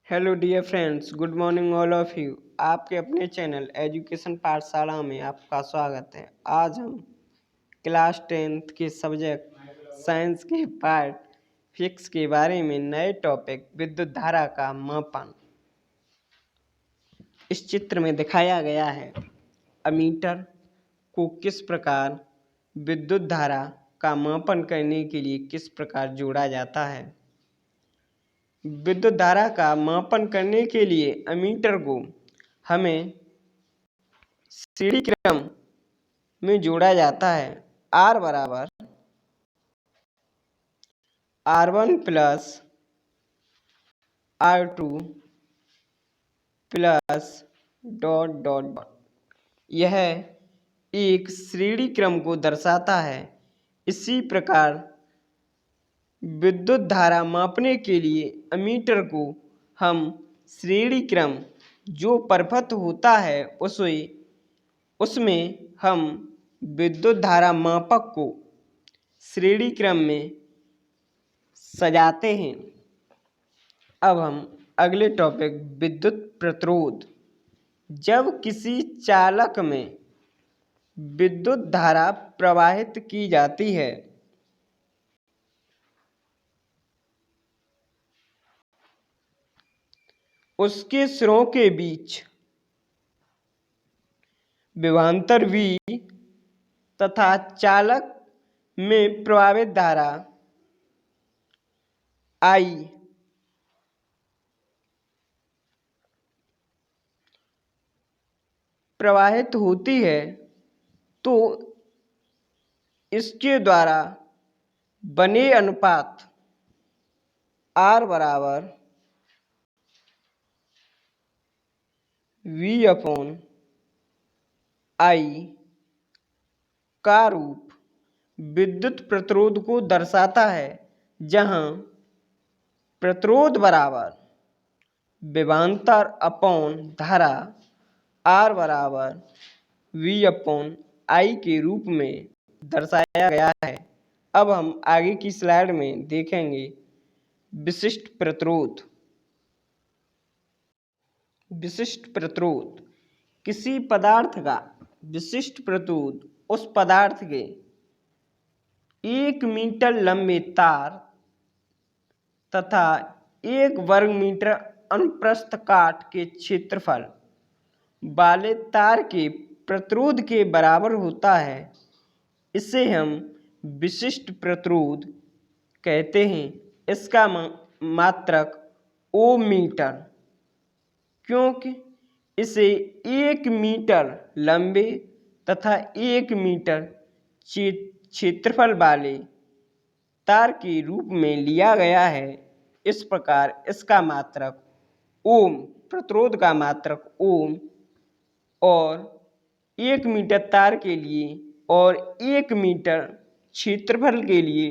Hello dear friends, good morning all of you. आपके अपने channel education पाठशाला में आपका स्वागत है। आज हम क्लास 10th के सब्जेक्ट साइंस के पार्ट फिजिक्स के बारे में नए टॉपिक विद्युत धारा का मापन इस चित्र में दिखाया गया है। अमीटर को किस प्रकार विद्युत धारा का मापन करने के लिए किस प्रकार जोड़ा जाता है। विद्युत धारा का मापन करने के लिए अमीटर को हमें श्रेणी क्रम में जोड़ा जाता है। R बराबर R1 plus R2 plus dot dot dot. यह एक श्रेणी क्रम को दर्शाता है। इसी प्रकार विद्युत धारा मापने के लिए अमीटर को हम श्रेणी क्रम जो परिपथ होता है उसमें हम विद्युत धारा मापक को श्रेणी क्रम में सजाते हैं। अब हम अगले टॉपिक विद्युत प्रतिरोध। जब किसी चालक में विद्युत धारा प्रवाहित की जाती है उसके सिरों के बीच विभवांतर V तथा चालक में प्रवाहित धारा I प्रवाहित होती है तो इसके द्वारा बने अनुपात R बराबर V अपॉन I का रूप विद्युत प्रतिरोध को दर्शाता है, जहां प्रतिरोध बराबर विभवांतर अपॉन धारा R बराबर V अपॉन I के रूप में दर्शाया गया है। अब हम आगे की स्लाइड में देखेंगे विशिष्ट प्रतिरोध। विशिष्ट प्रतिरोध किसी पदार्थ का विशिष्ट प्रतिरोध उस पदार्थ के 1 मीटर लंबे तार तथा 1 वर्ग मीटर अनुप्रस्थ काट के क्षेत्रफल वाले तार के प्रतिरोध के बराबर होता है। इसे हम विशिष्ट प्रतिरोध कहते हैं। इसका मात्रक ओम मीटर, क्योंकि इसे 1 मीटर लंबे तथा 1 मीटर क्षेत्रफल वाले तार के रूप में लिया गया है। इस प्रकार इसका मात्रक ओम, प्रतिरोध का मात्रक ओम और 1 मीटर तार के लिए और 1 मीटर क्षेत्रफल के लिए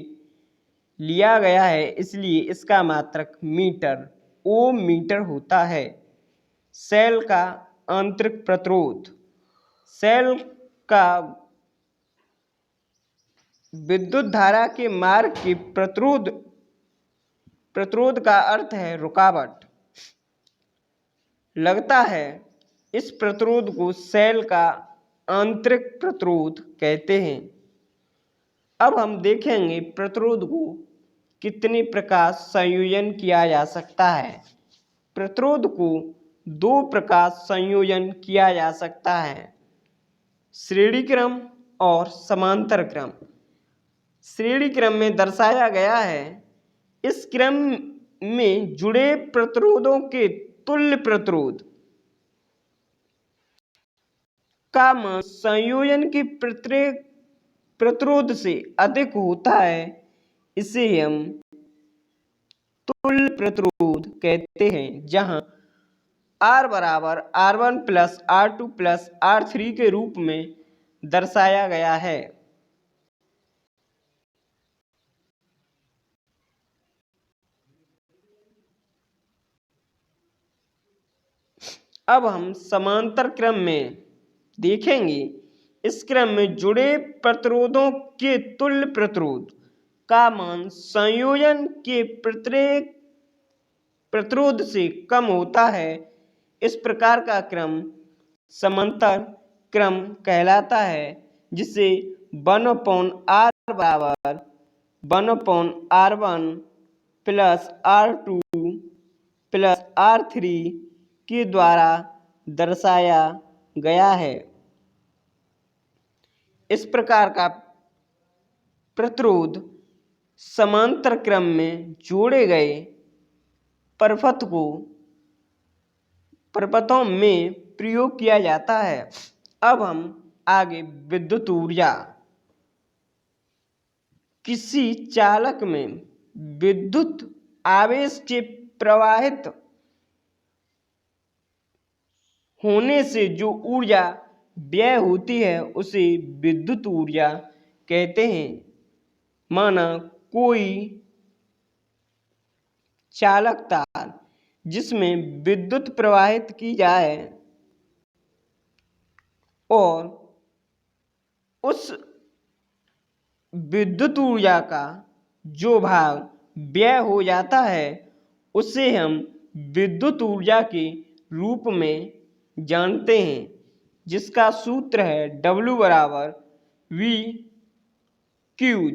लिया गया है, इसलिए इसका मात्रक मीटर ओम मीटर होता है। सेल का आंतरिक प्रतिरोध। सेल का विद्युत धारा के मार्ग के प्रतिरोध का अर्थ है रुकावट लगता है। इस प्रतिरोध को सेल का आंतरिक प्रतिरोध कहते हैं। अब हम देखेंगे प्रतिरोध को कितने प्रकार संयोजन किया जा सकता है। प्रतिरोध को 2 प्रकार संयोजन किया जा सकता है, श्रेणी क्रम और समांतर क्रम। श्रेणी क्रम में दर्शाया गया है। इस क्रम में जुड़े प्रतिरोधों के तुल्य प्रतिरोध का मान संयोजन के प्रतिरोध से अधिक होता है। इसे हम तुल्य प्रतिरोध कहते हैं, जहां R बराबर R1 plus R2 plus R3 के रूप में दर्शाया गया है। अब हम समांतर क्रम में देखेंगे। इस क्रम में जुड़े प्रतिरोधों के तुल्य प्रतिरोध का मान संयोजन के प्रत्येक प्रतिरोध से कम होता है। इस प्रकार का क्रम समांतर क्रम कहलाता है, जिसे 1/r बराबर 1/r1 plus R2 plus R3 के द्वारा दर्शाया गया है। इस प्रकार का प्रतिरोध समांतर क्रम में जोड़े गए परपथों में प्रयोग किया जाता है। अब हम आगे विद्युत ऊर्जा। किसी चालक में विद्युत आवेश के प्रवाहित होने से जो ऊर्जा व्यय होती है उसे विद्युत ऊर्जा कहते हैं। माना कोई चालक तार जिसमें विद्युत प्रवाहित की जाए और उस विद्युत ऊर्जा का जो भाग व्यय हो जाता है उसे हम विद्युत ऊर्जा के रूप में जानते हैं, जिसका सूत्र है W बराबर V Q,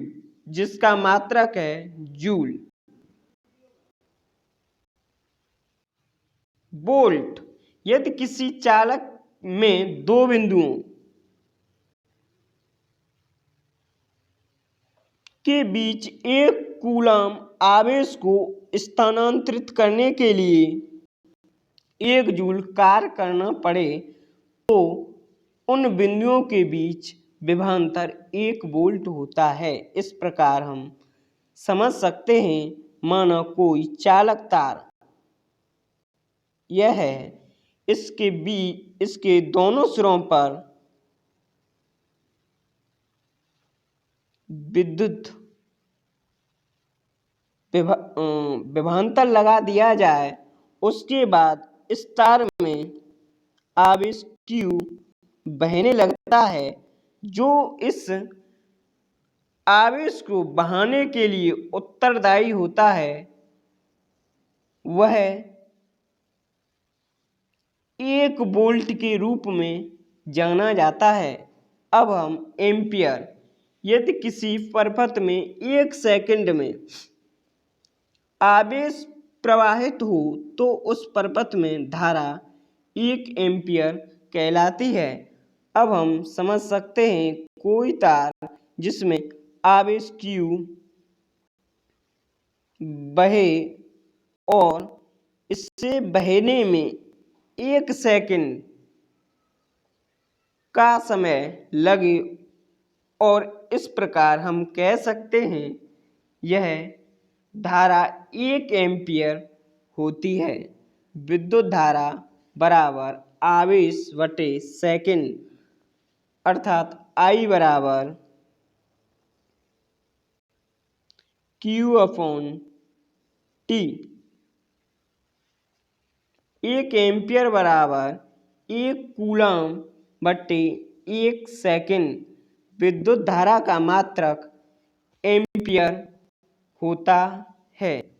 जिसका मात्रक है जूल। वोल्ट। यदि किसी चालक में दो बिंदुओं के बीच 1 कूलम आवेश को स्थानांतरित करने के लिए 1 जूल कार्य करना पड़े तो उन बिंदुओं के बीच विभवांतर 1 वोल्ट होता है। इस प्रकार हम समझ सकते हैं, माना कोई चालक तार यह है, इसके दोनों सिरों पर विद्युत विभवांतर लगा दिया जाए, उसके बाद इस तार में आवेश Q बहने लगता है। जो इस आवेश को बहाने के लिए उत्तरदायी होता है वह 1 वोल्ट के रूप में जाना जाता है। अब हम एम्पियर। यदि किसी परपथ में 1 सेकंड में आवेश प्रवाहित हो तो उस परपथ में धारा 1 एम्पियर कहलाती है। अब हम समझ सकते हैं, कोई तार जिसमें आवेश Q बहे और इससे बहने में 1 सेकंड का समय लगे और इस प्रकार हम कह सकते हैं यह धारा 1 एम्पियर होती है। विद्युत धारा बराबर आवेश बटे सेकंड, अर्थात I बराबर Q/T। 1 एम्पियर बराबर 1 कूलम बटे 1 सेकंड। विद्युत धारा का मात्रक एम्पियर होता है।